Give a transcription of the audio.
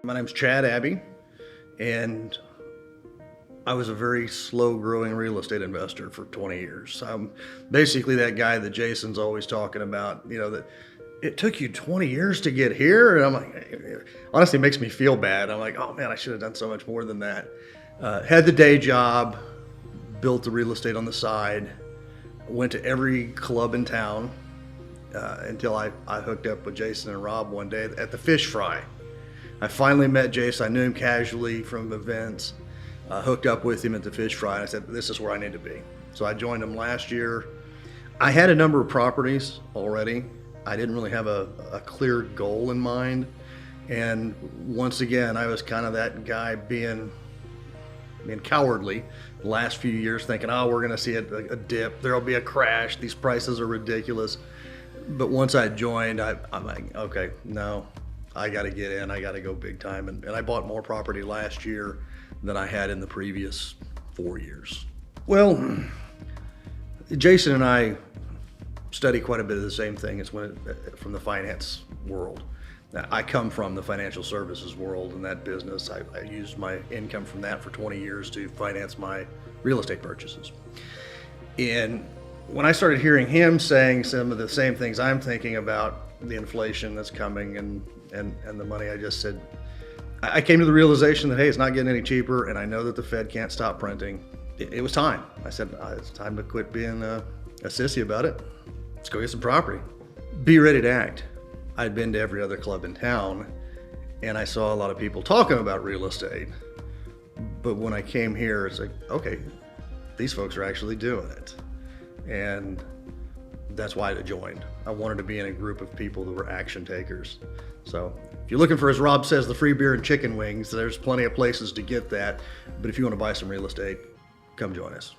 My name's Chad Abbey, and I was a very slow-growing real estate investor for 20 years. I'm basically that guy that Jason's always talking about, that it took you 20 years to get here. And I'm like, honestly, it makes me feel bad. I'm like, oh man, I should have done so much more than that. Had the day job, built the real estate on the side, went to every club in town until I hooked up with Jason and Rob one day at the fish fry. I finally met Jason. I knew him casually from events. Hooked up with him at the fish fry, and I said, this is where I need to be. So I joined him last year. I had a number of properties already. I didn't really have a clear goal in mind. And once again, I was kind of that guy being cowardly the last few years, thinking, oh, we're gonna see a dip, there'll be a crash, these prices are ridiculous. But once I joined, I'm like, okay, no, I gotta get in, I gotta go big time. And I bought more property last year than I had in the previous 4 years. Well, Jason and I study quite a bit of the same thing from the finance world. Now, I come from the financial services world and that business. I used my income from that for 20 years to finance my real estate purchases. And when I started hearing him saying some of the same things I'm thinking about, the inflation that's coming and the money, I just said, I came to the realization that, hey, it's not getting any cheaper, and I know that the Fed can't stop printing. It was time. I said, it's time to quit being a sissy about it. Let's go get some property. Be ready to act. I'd been to every other club in town, and I saw a lot of people talking about real estate. But when I came here, it's like, okay, these folks are actually doing it. And that's why I joined. I wanted to be in a group of people that were action takers. So if you're looking for, as Rob says, the free beer and chicken wings, there's plenty of places to get that. But if you want to buy some real estate, come join us.